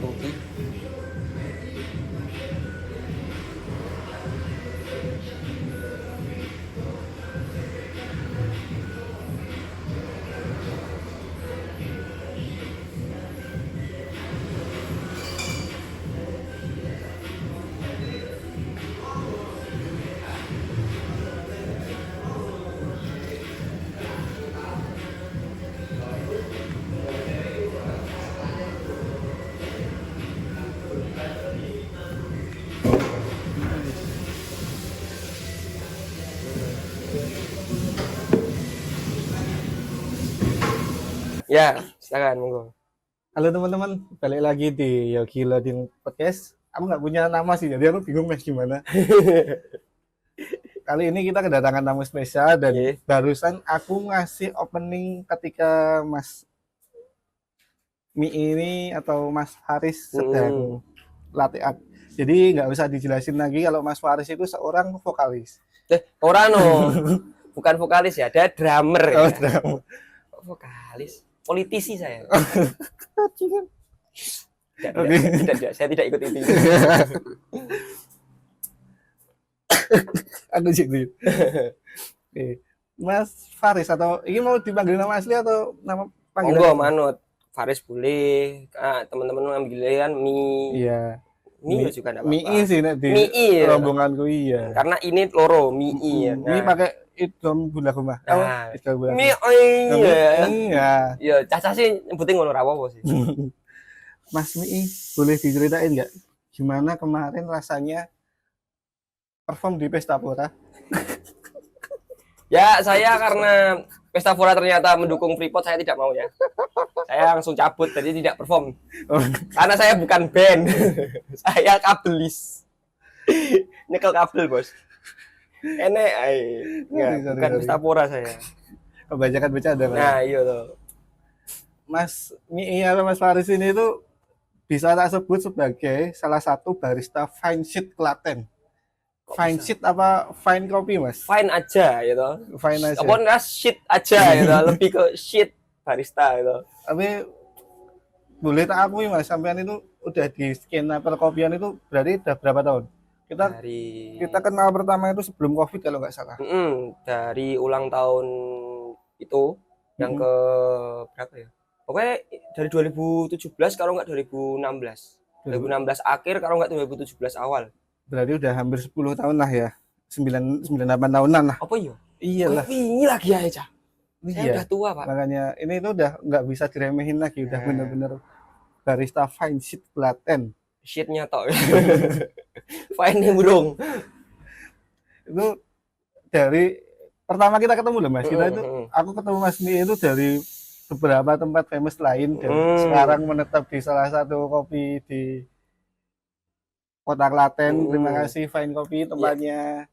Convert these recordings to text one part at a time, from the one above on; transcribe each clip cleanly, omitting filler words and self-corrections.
Kopi. Ya, silakan monggo. Halo teman-teman, balik lagi di Yogi Loading Podcast. Aku nggak punya nama sih, jadi aku bingung mas gimana. Kali ini kita kedatangan tamu spesial dan Nggih. barusan aku ngasih opening ketika Mas Mi ini atau Mas Haris sedang latih. Jadi nggak usah dijelasin lagi kalau Mas Faris itu seorang vokalis. Ora no. Bukan vokalis ya, dia drummer ya. Oh, drama. Kok vokalis? Politisi saya. Oke. Tidak, saya tidak ikut itu. Aku gitu. Oke. Mas Faris atau ini mau dipanggil nama asli atau nama panggilan? Monggo manut. Faris boleh. Teman-teman ambil Mi. Iya. Mi juga enggak Mi apa-apa. sih nek di Mi ya. rombonganku iya. Karena ini loro Mi ya. Mi pakai idom bulan rumah. Nah, Idom bulan. Mi iya. Iya. Ya, caca sih nyebutin ngono ra apa sih. Mas Mi, boleh diceritain nggak gimana kemarin rasanya perform di Pesta Pora? Ya, saya karena Pesta Pora ternyata mendukung Freeport, saya tidak mau ya. Saya langsung cabut, jadi tidak perform. Oh, Karena saya bukan band. Saya kabelis. Nyekel kabel, Bos. Enek ay. Enggak, Sorry, bukan sorry. Pesta Pora saya. kebanyakan bercanda Mas. Nah, iya loh. Mas Mi atau Mas Faris ini tuh bisa tak sebut sebagai salah satu barista Fine Sheet Klaten. Fine Sheet apa Fine Kopi Mas? Fine aja gitu. Fine aja. Apa enggak shit aja gitu. Lebih ke shit barista gitu. Tapi boleh tak akui Mas, sampean itu udah di skena perkopian itu berarti udah berapa tahun? Kita kenal pertama itu sebelum Covid kalau nggak salah. Dari ulang tahun itu yang ke berapa ya? Pokoknya dari 2017 kalau nggak 2016. 2016 akhir kalau nggak 2017 awal. Berarti udah hampir 10 tahun lah ya. 9 8 tahunan lah. Apa iya? Iyalah. Ini lagi aja. Saya Iya. udah tua, Pak. Makanya ini tuh udah nggak bisa diremehin lagi, udah bener-bener barista Fine Sheet Klaten. Shitnya tok. Fine nih burung. Itu dari pertama kita ketemu loh Mas. Kita itu aku ketemu Mas Mi itu dari beberapa tempat famous lain dan sekarang menetap di salah satu kopi di Kota Klaten. Terima kasih Fine Kopi tempatnya.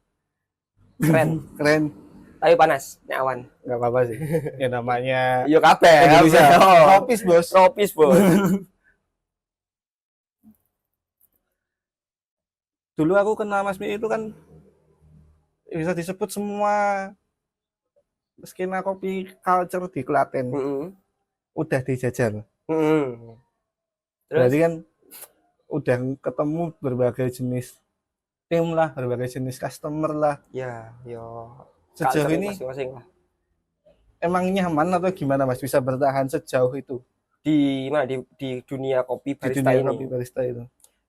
Keren. Tapi panas, nyawan. Nggak apa-apa sih. Ya namanya Yo kabeh. Indonesia. Tropis bos. Tropis, Bos. Dulu aku kenal Mas Mi itu kan bisa disebut semua skena kopi culture di Klaten udah dijajal. Berarti kan udah ketemu berbagai jenis tim lah, berbagai jenis customer lah. Ya, yo. Sejauh ini masing-masing lah. emang nyaman atau gimana Mas bisa bertahan sejauh itu Di mana di dunia kopi di barista dunia ini. kopi barista itu?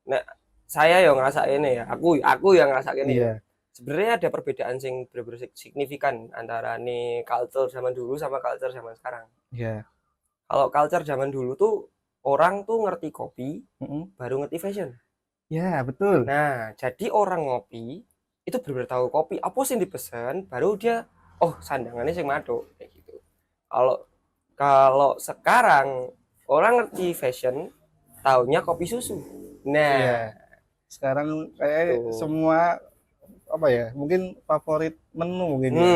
Nah, saya yang ngerasa ini ya. Aku yang ngerasa ini. Iya. Sebenarnya ada perbedaan sing bener-bener signifikan antara nih culture zaman dulu sama culture zaman sekarang. Iya. Kalau culture zaman dulu tuh orang tuh ngerti kopi, baru ngerti fashion. Ya, betul. Nah, jadi orang ngopi itu bener-bener tahu kopi apa sih dipesan, baru dia sandangannya sing maduk kayak gitu. Kalau sekarang orang ngerti fashion, taunya kopi susu. Nah, Iya. Sekarang kayak semua apa ya? Mungkin favorit menu mungkin ya.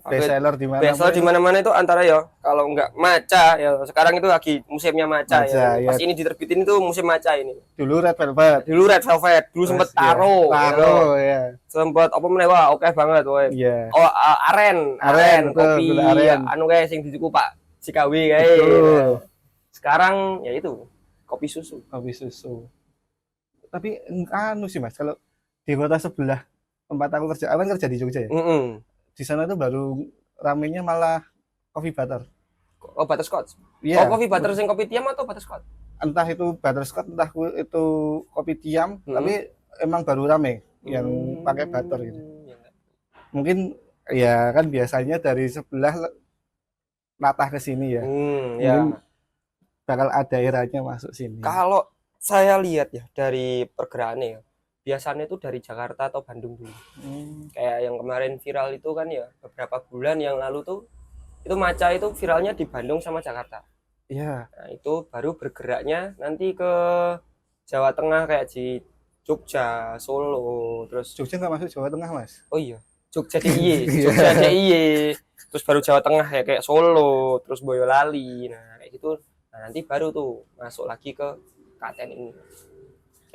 Best seller di mana? Best seller di mana-mana itu antara ya kalau enggak matcha ya sekarang itu lagi musimnya matcha ya. Pas ini diterbitin itu musim matcha ini. Dulu red velvet. Dulu sempet taro ya. Sempet apa meneh wah oke banget woy. Iya. Oh aren kopi aren. anu kayak sing dituku Pak Cikawi kae. Sekarang ya itu kopi susu. Kopi susu. Tapi anu sih Mas, kalau di kota sebelah tempat aku kerja, aku kan kerja di Jogja ya. Di sana tuh baru ramenya malah coffee butter. Oh, butterscotch. Iya. Oh, kopi butter sing kopi tiam atau butterscotch? Entah itu butterscotch, entah itu kopi tiam, tapi emang baru rame yang pakai butter gitu. Ya, Mungkin ya kan biasanya dari sebelah latah ke sini ya. ya. Mungkin bakal ada eranya masuk sini. Kalau saya lihat ya dari pergerakannya ya, biasanya itu dari Jakarta atau Bandung dulu. Kayak yang kemarin viral itu kan ya, beberapa bulan yang lalu tuh itu matcha itu viralnya di Bandung sama Jakarta. Iya. Nah, itu baru bergeraknya nanti ke Jawa Tengah kayak di Jogja, Solo, terus Jogja nggak masuk Jawa Tengah Mas? oh iya, Jogja DIY, Jogja DIY, terus baru Jawa Tengah ya kayak Solo, terus Boyolali, nah kayak gitu. Nah nanti baru tuh masuk lagi ke Klaten ini.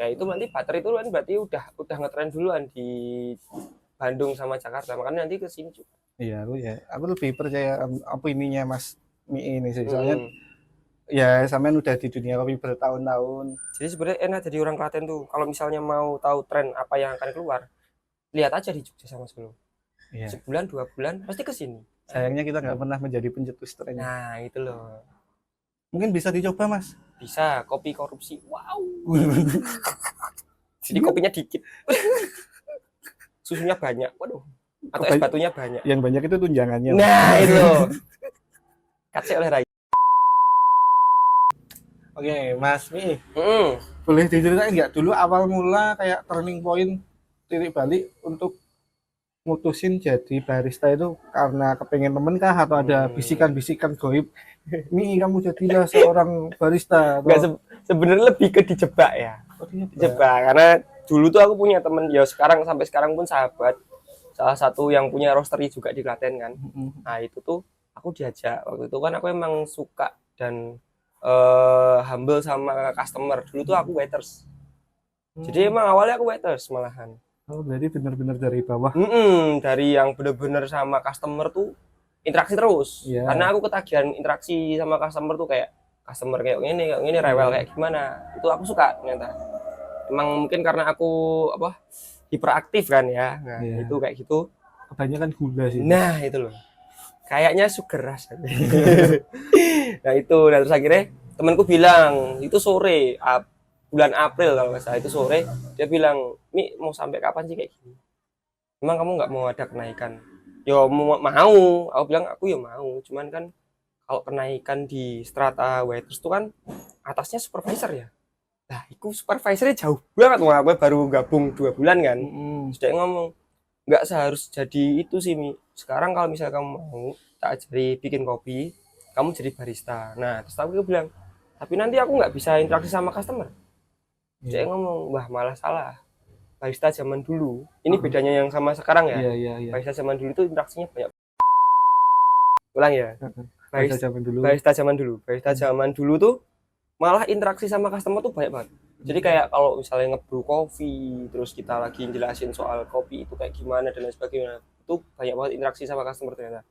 Ya itu nanti butter itu kan berarti udah ngetren duluan di Bandung sama Jakarta, makanya nanti ke sini juga. Iya, aku lebih percaya apa ininya Mas Mi ini sih. Soalnya ya sampean udah di dunia kopi bertahun-tahun. Jadi sebenarnya enak jadi orang Klaten tuh. Kalau misalnya mau tahu tren apa yang akan keluar, lihat aja di Jogja sama Solo. Iya. Sebulan 2 bulan pasti ke sini. Sayangnya kita nggak pernah menjadi pencetus trennya. Nah itu loh. Mungkin bisa dicoba Mas. Bisa kopi korupsi. Wow. Jadi kopinya dikit. Susunya banyak. Waduh. Atau es batunya banyak. Yang banyak itu tunjangannya. Nah itu loh. Kacek oleh Rai. Oke, Mas Mi. Boleh diceritain nggak dulu awal mula kayak turning point titik balik untuk mutusin jadi barista itu karena kepengen temen kah atau ada bisikan-bisikan goib Mi kamu jadilah seorang barista atau... Nggak sebenarnya lebih ke dijebak ya. Dijebak karena dulu tuh aku punya temen ya sampai sekarang pun sahabat, salah satu yang punya roastery juga di Klaten kan. Nah itu tuh aku diajak waktu itu kan aku emang suka dan humble sama customer. Dulu tuh aku waiters. Jadi emang awalnya aku waiters malahan. Oh, berarti benar-benar dari bawah. Dari yang bener-bener sama customer tuh interaksi terus. Yeah. Karena aku ketagihan interaksi sama customer tuh kayak customer kayak gini rewel kayak gimana. Itu aku suka ternyata. Emang mungkin karena aku hiperaktif kan ya. Nah, itu kayak gitu. Kebanyakan gula sih. Nah, itu loh. Kayaknya sugar rush. Nah, itu dan terus akhirnya temanku bilang, itu sore bulan April kalau nggak salah itu sore, dia bilang, Mi mau sampai kapan sih kayak gini? Emang kamu nggak mau ada kenaikan? Yo mau, aku bilang aku ya mau, cuman kan kalau kenaikan di strata waiters itu kan atasnya supervisor ya. Nah, itu supervisornya jauh banget, aku baru gabung 2 bulan kan. Sudah ngomong, nggak seharus jadi itu sih Mi. Sekarang kalau misalnya kamu mau tak ajari bikin kopi, kamu jadi barista. Nah, terus aku bilang, tapi nanti aku nggak bisa interaksi sama customer. Saya ngomong, wah malah salah. Barista zaman dulu, ini bedanya yang sama sekarang ya. Iya. Barista zaman dulu itu interaksinya banyak. Ulang ya. Barista zaman dulu. Barista zaman dulu tuh malah interaksi sama customer tuh banyak banget. Jadi kayak kalau misalnya nge-brew kopi, terus kita lagi jelasin soal kopi itu kayak gimana dan lain sebagainya, itu banyak banget interaksi sama customer ternyata.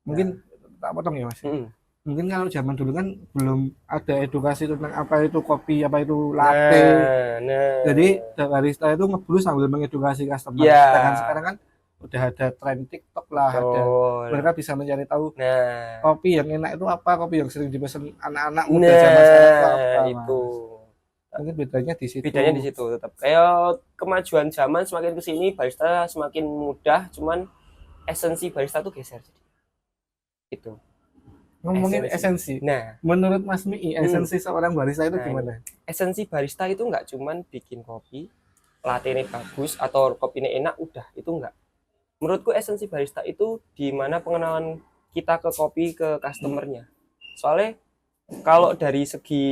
Mungkin tak potong ya Mas. Mungkin kalau zaman dulu kan belum ada edukasi tentang apa itu kopi, apa itu latte. Jadi barista itu ngebrew sambil mengedukasi customer. Sedangkan sekarang kan udah ada tren TikTok lah, ada mereka bisa mencari tahu kopi yang enak itu apa, kopi yang sering dipesan anak-anak muda zaman sekarang itu apa. Itu. Mungkin bedanya di situ. Bedanya di situ tetap. Kayak kemajuan zaman semakin kesini barista semakin mudah, cuman esensi barista tuh geser jadi. Itu. Ngomongin esensi. Nah, menurut Mas Mi, esensi seorang barista itu gimana? Esensi barista itu nggak cuman bikin kopi, latte-nya bagus atau kopinya enak, udah itu nggak. Menurutku esensi barista itu di mana pengenalan kita ke kopi ke customernya. Soalnya kalau dari segi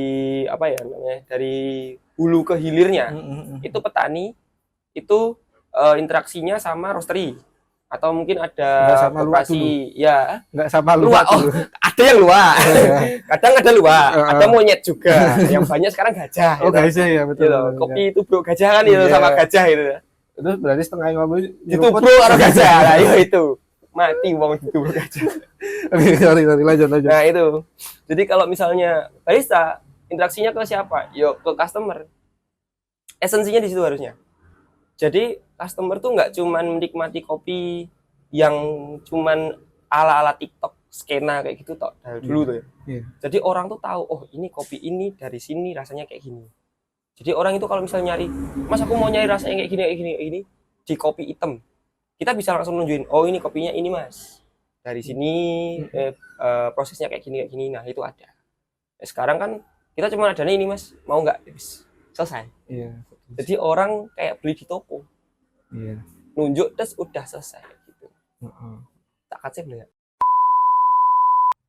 dari hulu ke hilirnya, itu petani itu interaksinya sama roastery. Atau mungkin ada koperasi ya nggak sama luwak ada yang luwak kadang ada luwak ada monyet juga yang banyak sekarang gajah gajah ya betul, gitu. Kopi itu bro gajah kan itu sama gajah itu berarti setengah ngopi itu bro atau gajah lah itu mati uang itu bro gajah sorry lanjut nah itu jadi kalau misalnya barista interaksinya ke siapa? Yo ke customer. Esensinya di situ harusnya. Jadi customer tuh nggak cuman menikmati kopi yang cuman ala-ala TikTok skena kayak gitu toh dari dulu tuh ya. Iya. Jadi orang tuh tahu, oh ini kopi ini dari sini rasanya kayak gini. Jadi orang itu kalau misalnya nyari, mas aku mau nyari rasanya kayak gini, kayak gini, kayak gini, di kopi hitam, kita bisa langsung nunjukin, oh ini kopinya ini mas, dari sini prosesnya kayak gini, nah itu ada. Sekarang kan kita cuma adanya ini mas, mau nggak? Selesai. Iya. Jadi orang kayak beli di toko, Iya. nunjuk tes udah selesai gitu. Heeh. Tak kacau ya.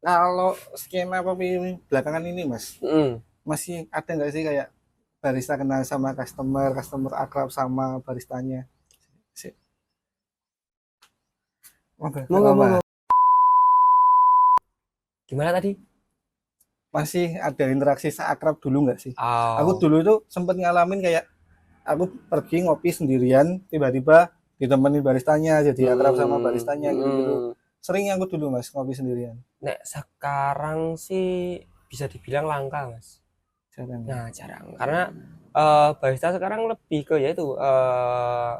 Kalau skena kopi belakangan ini Mas, Mm. masih ada nggak sih kayak barista kenal sama customer, customer akrab sama baristanya? Sih. Oke, nggak Monggo, apa-apa. monggo. Gimana tadi? Masih ada interaksi seakrab dulu nggak sih? Aku Oh. dulu tuh sempet ngalamin kayak aku pergi ngopi sendirian, tiba-tiba ditemenin baristanya, jadi akrab sama baristanya gitu-gitu. Sering aku dulu Mas ngopi sendirian. Nek sekarang sih bisa dibilang langka mas. Jarang. Nah jarang karena barista sekarang lebih ke yaitu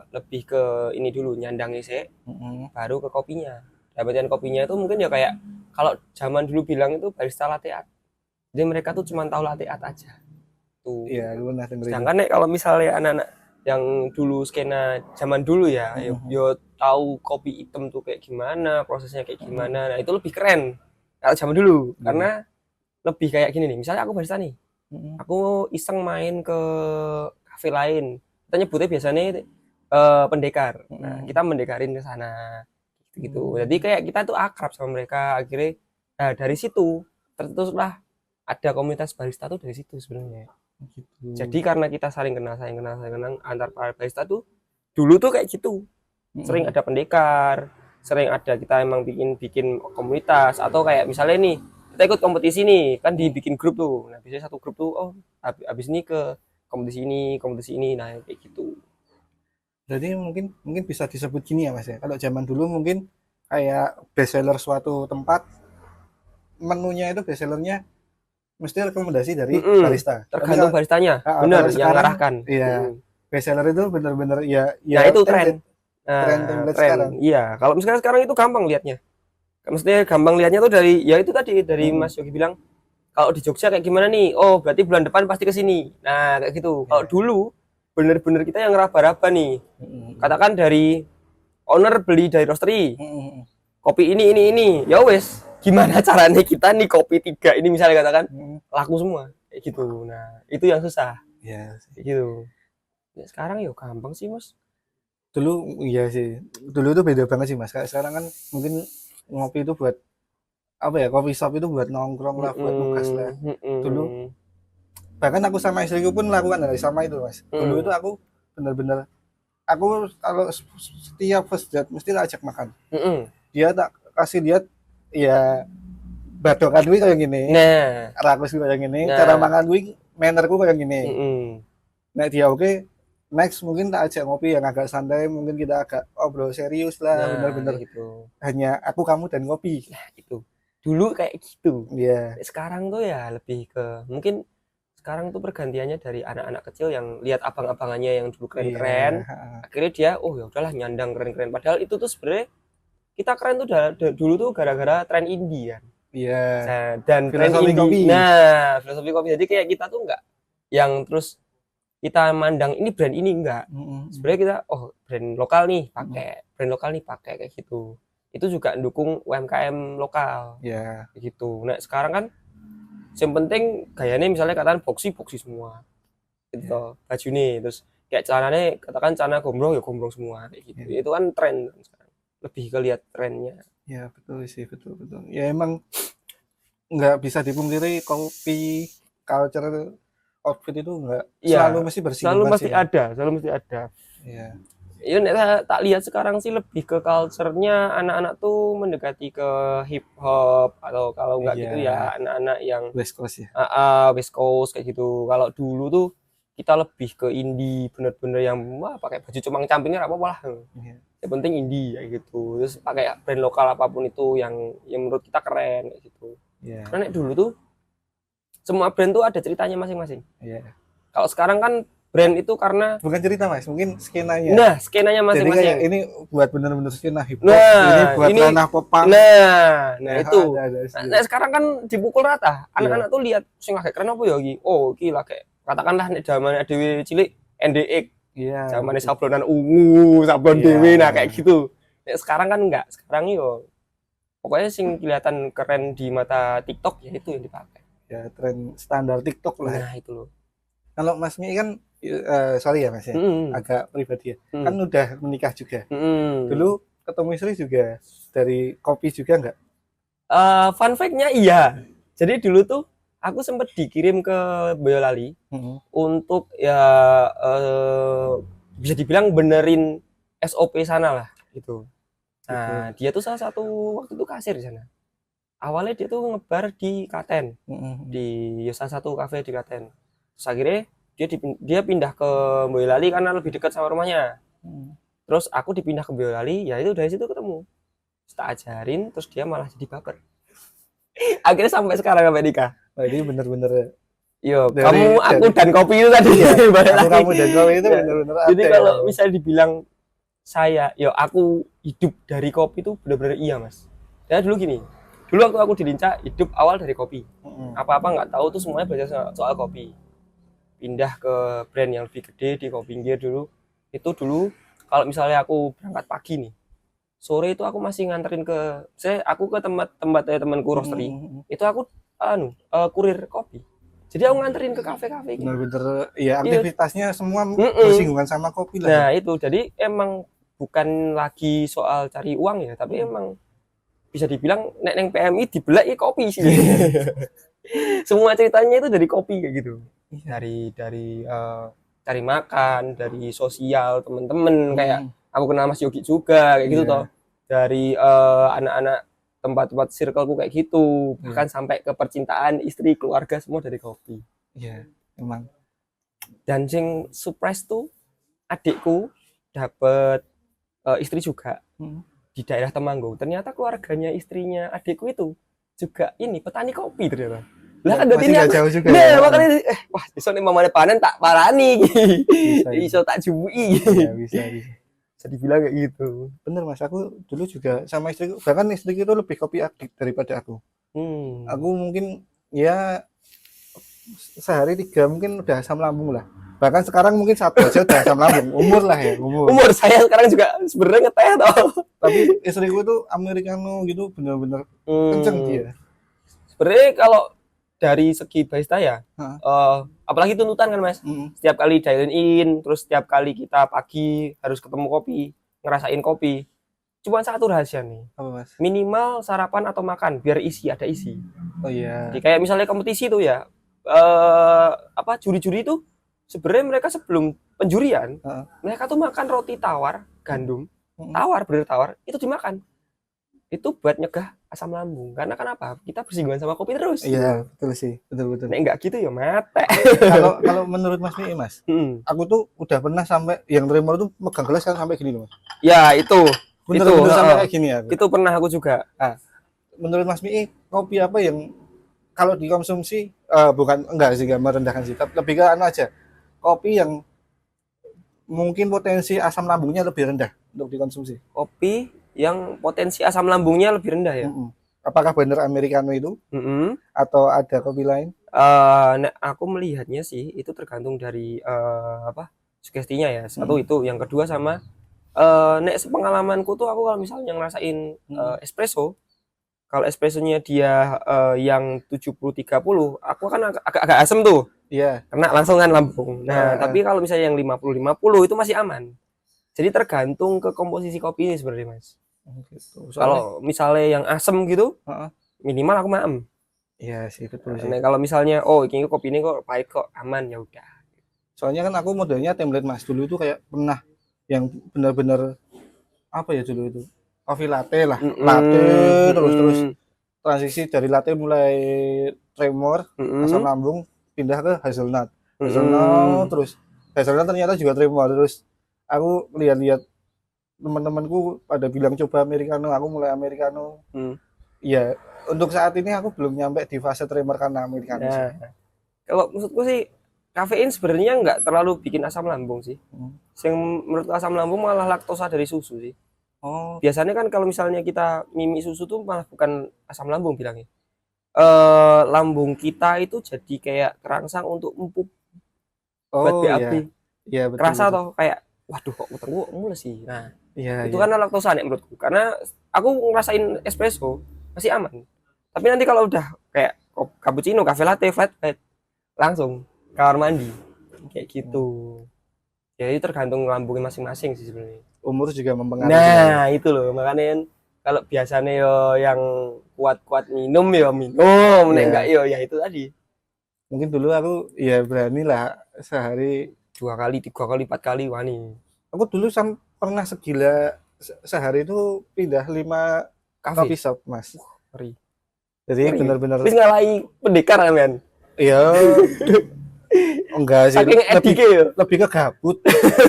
lebih ke ini dulu nyandang sih, Mm-mm. baru ke kopinya. Dapetin kopinya itu mungkin ya kayak kalau zaman dulu bilang itu barista latte art. Jadi mereka tuh cuma tahu latte art aja. Tuh. Iya, aku pernah dengerin. Sedangkan nek kalau misalnya anak-anak yang dulu skena zaman dulu ya, yo tahu kopi hitam tuh kayak gimana, prosesnya kayak gimana. Nah, itu lebih keren kalau zaman dulu karena lebih kayak gini nih. Misalnya aku barista nih, aku iseng main ke kafe lain. Kita nyebutnya biasanya pendekar. Nah, kita mendekarin ke sana gitu. Jadi kayak kita tuh akrab sama mereka. Akhirnya dari situ tercetuslah ada komunitas barista tuh dari situ sebenarnya. Gitu. Jadi karena kita saling kenal antar para barista tuh dulu tuh kayak gitu. Sering ada pendekar, sering ada kita emang bikin komunitas atau kayak misalnya nih kita ikut kompetisi nih kan dibikin grup tuh. Nah biasanya satu grup tuh oh habis ini ke kompetisi ini nah kayak gitu. Jadi mungkin bisa disebut gini ya Mas ya. Kalau zaman dulu mungkin kayak best seller suatu tempat, menunya itu best sellernya mesti rekomendasi dari barista. Tergantung baristanya, benar yang sekarang, arahkan. Iya, best seller itu benar-benar ya Nah itu tren. template sekarang. Iya, kalau misalnya sekarang itu gampang lihatnya. Maksudnya gampang lihatnya tuh dari ya itu tadi dari Mas Yogi bilang kalau di Jogja kayak gimana nih? Oh, berarti bulan depan pasti ke sini. Nah, kayak gitu. Kalau dulu bener-bener kita yang ngeraba-raba nih. Katakan dari owner beli dari roastery. Kopi ini. Ya wes, gimana caranya kita nih kopi 3 ini misalnya katakan laku semua kayak gitu. Nah, itu yang susah. Ya, kayak gitu. Ya, sekarang ya gampang sih, Mas. Dulu iya sih. Dulu itu beda banget sih, Mas. Kayak sekarang kan mungkin ngopi itu buat apa ya? Coffee shop itu buat nongkrong lah, buat nugas lah. Dulu bahkan aku sama istriku pun melakukan hal sama itu Mas. Dulu itu aku benar-benar aku kalau setiap first date mesti ajak makan. Dia tak kasih lihat ya badokan gue kayak gini. Nah, rakus gue kayak gini, cara makan gue mannerku kayak gini. Nah dia oke, next mungkin tak ajak ngopi yang agak santai, mungkin kita agak obrol serius lah, benar-benar gitu. Hanya aku kamu dan ngopi. Nah, gitu. Dulu kayak gitu. Iya. Sekarang tuh ya lebih ke mungkin sekarang tuh pergantiannya dari anak-anak kecil yang lihat abang-abangannya yang dulu keren-keren, akhirnya dia oh ya udahlah nyandang keren-keren. Padahal itu tuh sebenarnya kita keren tuh dulu tuh gara-gara tren indie kan. Iya. Dan tren indie. Kopi. Nah, filosofi kopi. Jadi kayak kita tuh enggak yang terus kita mandang ini brand ini enggak. Sebenarnya kita oh brand lokal nih pakai kayak gitu. Itu juga mendukung UMKM lokal. Iya. Gitu. Nah, sekarang kan yang penting gayanya misalnya katakan boxy semua gitu baju nih terus kayak celananya katakan celana gombrong ya gombrong semua kayak gitu itu kan tren sekarang lebih ke lihat trennya ya betul sih betul ya emang nggak bisa dipungkiri kopi culture outfit itu nggak ya, selalu mesti bersih selalu mesti ada ya ya tak lihat sekarang sih lebih ke culture-nya anak-anak tuh mendekati ke hip hop atau kalau enggak gitu ya anak-anak yang West Coast ya. West Coast kayak gitu. Kalau dulu tuh kita lebih ke indie bener-bener yang wah pakai baju comang-campingnya apa-apa lah. Yang penting indie kayak gitu. Terus pakai brand lokal apapun itu yang menurut kita keren kayak gitu. Karena dulu tuh Semua brand tuh ada ceritanya masing-masing. Iya. Kalau sekarang kan brand itu karena Bukan cerita Mas, mungkin skenanya. nah skenanya Jadi kayak masing-masing. ini buat bener-bener skena hip hop, Nah, ini buat ini ranah popang. nah itu. Ada, Nah, sekarang kan dipukul rata. Anak-anak Iya. tuh lihat sing lagi keren apa ya iki? Oh, iki lagi katakanlah nek zaman dhewe cilik NDX, Iya. zamane sablonan ungu, sablon Iya. dhewe nah kayak gitu. Nek sekarang kan enggak. Sekarang yo pokoknya sing kelihatan keren di mata TikTok ya itu yang dipakai. Ya tren standar TikTok lah. Nah, itu loh. Kalau Mas Mi kan sorry ya Mas ya, Mm-mm. agak pribadi ya. Mm. Kan udah menikah juga. Mm-mm. Dulu ketemu istri juga dari kopi juga enggak? Fun fact-nya iya. Jadi dulu tuh aku sempat dikirim ke Boyolali untuk ya bisa dibilang benerin SOP sana lah gitu. Nah, dia tuh salah satu waktu itu kasir di sana. Awalnya dia tuh ngebar di Klaten, di ya, salah satu kafe di Klaten. Terus akhirnya dia pindah ke Boyolali karena lebih dekat sama rumahnya. Terus aku dipindah ke Boyolali, ya itu dari situ ketemu. Terus tak ajarin, terus dia malah jadi baper. Akhirnya sampai sekarang sampai nikah. Nah, ini bener-bener Yo, Dari- kamu, aku dan kopi itu tadi. Iya, balik aku lagi. kamu dan kopi itu Ya. bener-bener Jadi ada. kalau misalnya dibilang saya, yo aku hidup dari kopi itu benar-benar iya mas. Ya dulu gini, dulu waktu aku di Lincah hidup awal dari kopi. Apa-apa nggak tahu tuh semuanya belajar soal kopi. Pindah ke brand yang lebih gede di Kopi Gear dulu. Itu dulu kalau misalnya aku berangkat pagi nih, sore itu aku masih nganterin aku ke tempat temanku roastery. Itu aku kurir kopi. Jadi aku nganterin ke kafe-kafe gitu. Bener-bener ya aktivitasnya semua Mm-mm. bersinggungan sama kopi lah. Nah, itu jadi emang bukan lagi soal cari uang ya, tapi emang bisa dibilang nek neng PMI dibelai kopi sih. Semua ceritanya itu dari kopi kayak gitu. Dari cari makan, dari sosial temen-temen kayak aku kenal Mas Yogi juga kayak gitu Iya. toh. Dari anak-anak tempat-tempat circleku kayak gitu, bahkan sampai ke percintaan, istri, keluarga semua dari kopi. Iya, emang. Dan sing surprise tuh adikku dapet istri juga di daerah Temanggung. Ternyata keluarganya istrinya adikku itu juga ini petani kopi ternyata. Lah kan Masih ini nggak aku, jauh juga nah, ya. makanya wah iso nih mamane panen tak parani. Bisa. Iso tak jumui. Iya, bisa. Bisa dibilang kayak gitu. Bener Mas, aku dulu juga sama istriku, bahkan istriku itu lebih kopi adik daripada aku. Aku mungkin ya sehari 3 mungkin udah asam lambung lah. Bahkan sekarang mungkin 1 aja udah asam lambung. Umur lah ya, umur. Umur saya sekarang juga sebenarnya ngeteh toh. Tapi istriku tuh americano gitu bener-bener kenceng dia. Sebenarnya kalau dari segi barista ya, Heeh. apalagi tuntutan kan mas, setiap kali dine in, terus setiap kali kita pagi harus ketemu kopi, ngerasain kopi, cuma satu rahasia nih, Apa Mas? minimal sarapan atau makan biar ada isi. Oh iya. Jadi kayak misalnya kompetisi tuh ya, juri-juri itu sebenarnya mereka sebelum penjurian, mereka tuh makan roti tawar gandum, bener tawar, itu dimakan. Itu buat nyegah asam lambung. Karena kenapa? Kita bersinggungan sama kopi terus. Iya, betul sih, betul. Nek enggak gitu ya mate. Kalau menurut Mas Nih, Mas, aku tuh udah pernah sampai yang tremor tuh megang gelas kan sampai gini loh, Mas. Ya, itu. Bener-bener sampai kayak gini ya. Itu pernah aku juga. Nah, menurut Mas Mi, kopi apa yang kalau dikonsumsi enggak sih, enggak merendahkan sih, tapi lebih ke aja. Kopi yang mungkin potensi asam lambungnya lebih rendah untuk dikonsumsi. Kopi yang potensi asam lambungnya lebih rendah ya. Apakah benar americano itu? Atau ada kopi lain? Nah, aku melihatnya sih itu tergantung dari sugestinya ya. Satu itu, yang kedua sama nek pengalamanku tuh aku kalau misalnya ngerasain espresso, kalau espressonya dia yang 70-30, aku kan agak asam tuh. Iya. Kena langsung kan lambung. Nah, tapi kalau misalnya yang 50-50 itu masih aman. Jadi tergantung ke komposisi kopi ini sebenarnya, Mas. Gitu. Kalau misalnya yang asam gitu, minimal aku maem. Iya sih, betul sih. Nah, kalau misalnya ini kopi ini kok pahit kok aman, ya udah. Soalnya kan aku modelnya template Mas dulu itu kayak pernah yang benar-benar apa ya dulu itu? Coffee latte lah. Latte terus transisi dari latte mulai tremor, asam lambung pindah ke hazelnut. Terus hazelnut ternyata juga tremor, terus aku lihat-lihat teman-temanku pada bilang coba americano, aku mulai americano. Iya, untuk saat ini aku belum nyampe di fase tremor karena americano. Kalau maksudku sih kafein sebenarnya nggak terlalu bikin asam lambung sih. Yang menurut asam lambung malah laktosa dari susu sih. Oh, Biasanya kan kalau misalnya kita mimi susu tuh malah bukan asam lambung bilangnya. Lambung kita itu jadi kayak terangsang untuk empuk buat oh BAB. iya, iya betul Kerasa betul. toh kayak waduh kok utangku mules sih. Nah, Iya itu iya. karena laktosa nih menurutku. Karena aku ngerasain espresso masih aman. Tapi nanti kalau udah kayak cappuccino, cafe latte, flat white langsung kamar mandi kayak gitu. Jadi tergantung lambungnya masing-masing sih sebenarnya. Umur juga mempengaruhi lah ya. Nah, itu loh makanya kalau biasanya yo yang kuat-kuat minum yo minum, nek enggak Iya, yo ya itu tadi. mungkin dulu aku ya berani lah sehari. 2 kali, 3 kali, 4 kali wani. Aku dulu pernah segila sehari itu pindah 5 Kafe. coffee shop, Mas. Ngeri. Jadi Ngeri. bener-bener Wis ngalahi pendekar kan, men. ya enggak sih, Saking lebih edike yo. lebih ke gabut.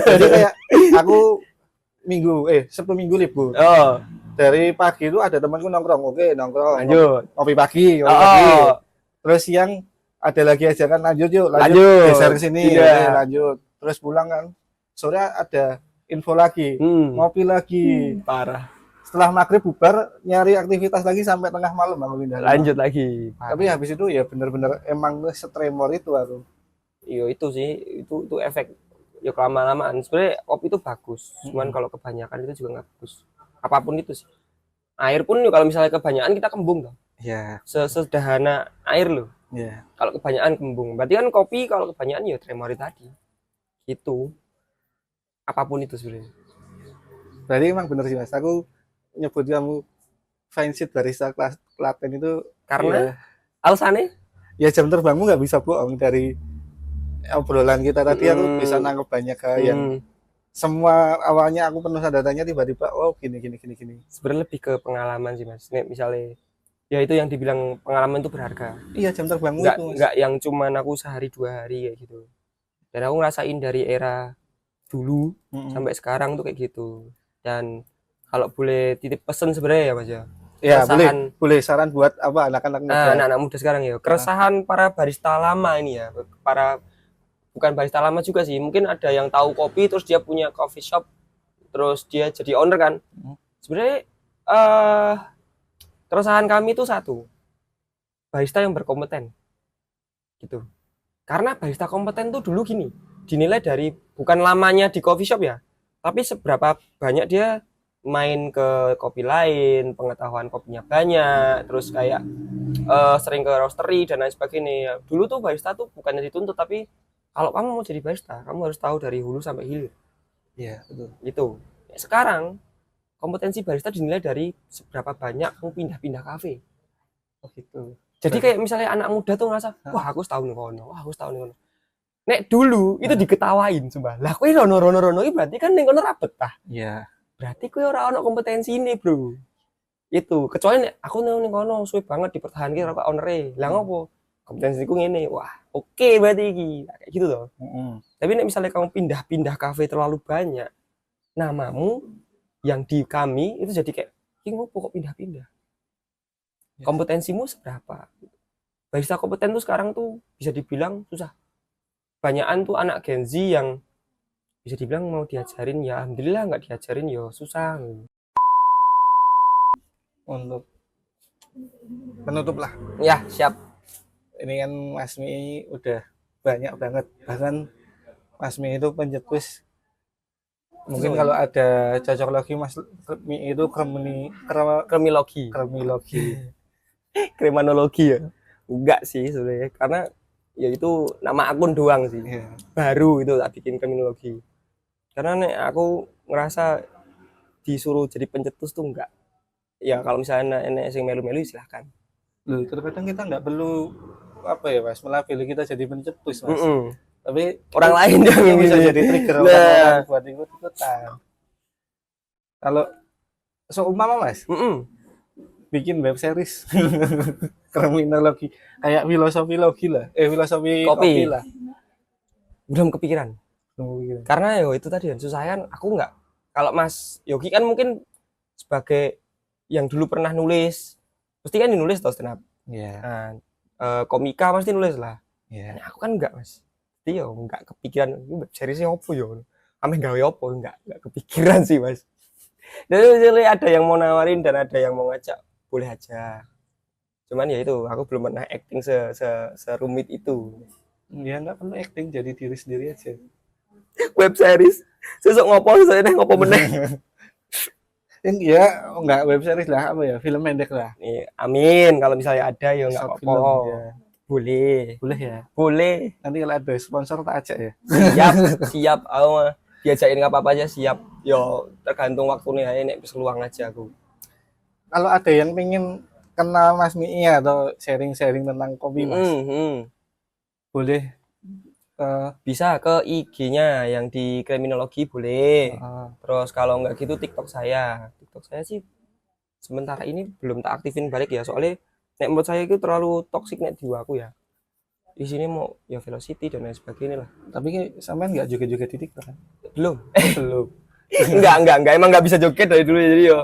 Jadi kayak aku Sabtu Minggu libur. Oh, Dari pagi itu ada temanku nongkrong, oke nongkrong, lanjut. ngopi pagi, ngopi pagi. Oh, Terus siang ada lagi ajakan lanjut yuk, lanjut lanjut. geser ke sini, Iya. oke lanjut. Terus pulang kan, sore ada info lagi, ngopi lagi. Parah. Setelah maghrib bubar, nyari aktivitas lagi sampai tengah malam aku pindah. Lanjut lagi. Tapi habis itu ya bener-bener emang setremor itu aku. Iya itu sih, itu efek ya kelama-lamaan. Sebenarnya kopi itu bagus, cuman kalau kebanyakan itu juga nggak bagus. Apapun itu sih. Air pun kalau misalnya kebanyakan kita kembung tuh. Ya, Sesederhana air loh. ya. Kalau kebanyakan kembung. Berarti kan kopi kalau kebanyakan ya tremori tadi. Gitu. Apapun itu sebenarnya. Berarti emang bener sih Mas. Aku nyebut kamu fine seat barista kelas Klaten itu Karena alasannya ya jam terbangmu nggak bisa bohong dari obrolan kita tadi aku bisa nangkep banyak hal yang semua awalnya aku penuh tanda tanya tiba-tiba oh gini gini gini gini. sebenarnya lebih ke pengalaman sih Mas. Nih, misalnya ya itu yang dibilang pengalaman itu berharga. Iya jam terbangmu Nggak itu Mas. nggak yang cuman aku sehari 2 hari kayak gitu. Dan aku ngerasain dari era dulu sampai sekarang tuh kayak gitu. Dan kalau boleh titip pesen sebenarnya ya Mas ya. Ya Keresahan boleh saran buat apa anak-anak muda. anak-anak muda sekarang ya. Keresahan para barista lama ini ya. Para bukan barista lama juga sih. Mungkin ada yang tahu kopi terus dia punya coffee shop terus dia jadi owner kan. Sebenarnya keresahan kami itu satu. Barista yang berkompeten. Gitu. Karena barista kompeten tuh dulu gini, dinilai dari bukan lamanya di coffee shop ya, tapi seberapa banyak dia main ke kopi lain, pengetahuan kopinya banyak, terus kayak sering ke roastery dan lain sebagainya. Dulu tuh barista tuh bukannya dituntut, tapi kalau kamu mau jadi barista, kamu harus tahu dari hulu sampai hilir. Iya betul. Gitu. Sekarang kompetensi barista dinilai dari seberapa banyak kamu pindah-pindah kafe. Oh gitu. Jadi kayak misalnya anak muda tuh ngerasa, wah aku setahun nih kono, wah aku setahun nih kono. Nek dulu itu diketawain sumpah. Lah kowe rono iki berarti kan ning kono ra betah. Iya. Berarti kowe ora ono kompetensi ini, Bro. Itu, kecuali nek aku ning kono suwe banget dipertahanke karo owner-e. Lah ngopo? Kompetensiku ngene. Wah, oke berarti iki. Kayak gitu loh. Tapi nek misalnya kamu pindah-pindah kafe terlalu banyak, namamu yang di kami itu jadi kayak, "Ki ngopo kok pindah-pindah?" Kompetensimu seberapa? Barista kompeten tuh sekarang tuh bisa dibilang susah. Banyakan tuh anak Gen Z yang bisa dibilang mau diajarin ya alhamdulillah, nggak diajarin ya susah. Untuk penutup lah. Ya siap. Ini kan Mas Mi udah banyak banget. Bahkan Mas Mi itu pencetus. Mungkin kalau ada cocok lagi Mas Mi itu Kriminologi. Kriminologi ya. Enggak sih sebenarnya karena ya itu nama akun doang sih. Baru itu tak bikin kriminologi. Karena nek aku ngerasa disuruh jadi pencetus tuh enggak. Ya kalau misalnya enek sing melu-melu silahkan. Loh, terkadang kita nggak perlu apa ya Mas, melabeli kita jadi pencetus Mas. Tapi orang lain yang bisa jadi trigger orang buat ikut-ikutan. Kalau seumpama Mas, bikin web series kriminologi kayak filosofi kopi lah. Belum kepikiran. Karena yo itu tadi susah kan aku enggak. Kalau Mas Yogi kan mungkin sebagai yang dulu pernah nulis, pasti kan nulis toh stand up. Iya. Nah, komika pasti nulis lah. Ya. Nah, aku kan enggak mas, jadi ya enggak kepikiran ini web seriesnya apa ya, ame gawe apa enggak kepikiran sih mas. Jadi misalnya ada yang mau nawarin dan ada yang mau ngajak, boleh aja. Cuman ya itu, aku belum pernah acting serumit itu. Ya nggak perlu acting, jadi diri sendiri aja. Web series, sesuk ngopo, saya ngopo meneh. Ya nggak web series lah, apa ya, film pendek lah, Nih, amin. Kalau misalnya ada ya nggak short apa-apa. film ya. Boleh, Boleh ya. boleh. Nanti kalau ada sponsor tak ajak ya. Siap, siap. Aku mah diajakin nggak apa-apa aja siap. Yo tergantung waktunya ya, nek bisa luang aja aku. Kalau ada yang pengen kenal Mas Mii atau sharing-sharing tentang kopi Mas, boleh Bisa ke IG-nya yang di kriminologi boleh. uh, Terus kalau nggak gitu TikTok saya. TikTok saya sih sementara ini belum tak aktifin balik ya. Soalnya nek menurut saya itu terlalu toksik nek di aku ya. Di sini mau ya velocity dan lain sebagainya lah. tapi sampean nggak joget-joget di TikTok kan? Belum. Belum. Enggak. Emang nggak bisa joget dari dulu jadi yo.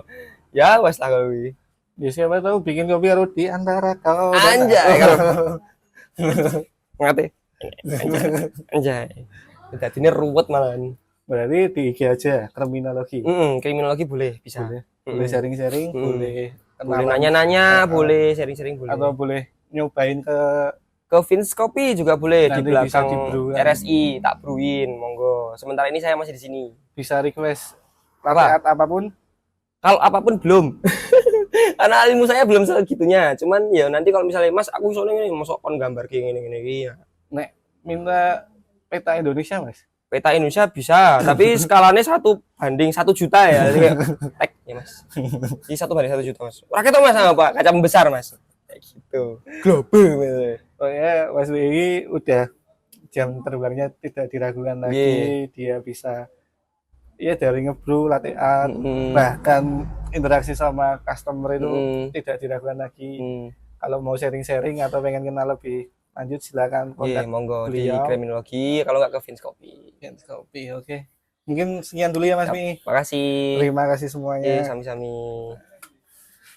Ya wes lah kalau ini. Ya siapa tahu bikin kopi harus di antara kau dan Anjay. aku. Ngate. Anjay. Jadi ini ruwet malahan. Berarti di IG aja kriminologi. Kriminologi boleh, bisa. Boleh. Boleh sharing-sharing, Mm. boleh Boleh kenalan, nanya-nanya, boleh sharing-sharing boleh. atau boleh nyobain ke Ke Vince Kopi juga boleh di nanti bisa belakang di-brew kan. RSI, tak bruin, monggo. Sementara ini saya masih di sini. Bisa request Apa? latte art apapun. Kalau apapun belum. Karena ilmu saya belum segitunya. Cuman ya nanti kalau misalnya Mas aku soalnya ini masuk kon gambar kayak gini ya. Nek minta peta Indonesia Mas. Peta Indonesia bisa, tapi skalanya 1:1 juta ya. Jadi kayak tek ya Mas. Jadi 1:1 juta Mas. Rakyat Mas sama Pak, kaca membesar Mas. Kayak gitu. Global gitu. Oh ya, Mas Wei udah jam terbangnya tidak diragukan lagi. Yeah. Dia bisa ya dari ngebrew, latte art, Mm. bahkan interaksi sama customer itu tidak diragukan lagi. Mm. Kalau mau sharing-sharing atau pengen kenal lebih lanjut silakan Iya, kontak monggo di beliau. kriminologi kalau nggak ke Vince Kopi. Jens Kopi, oke. Mungkin sekian dulu ya Mas Mi. Makasih. Terima kasih semuanya. Sami-sami.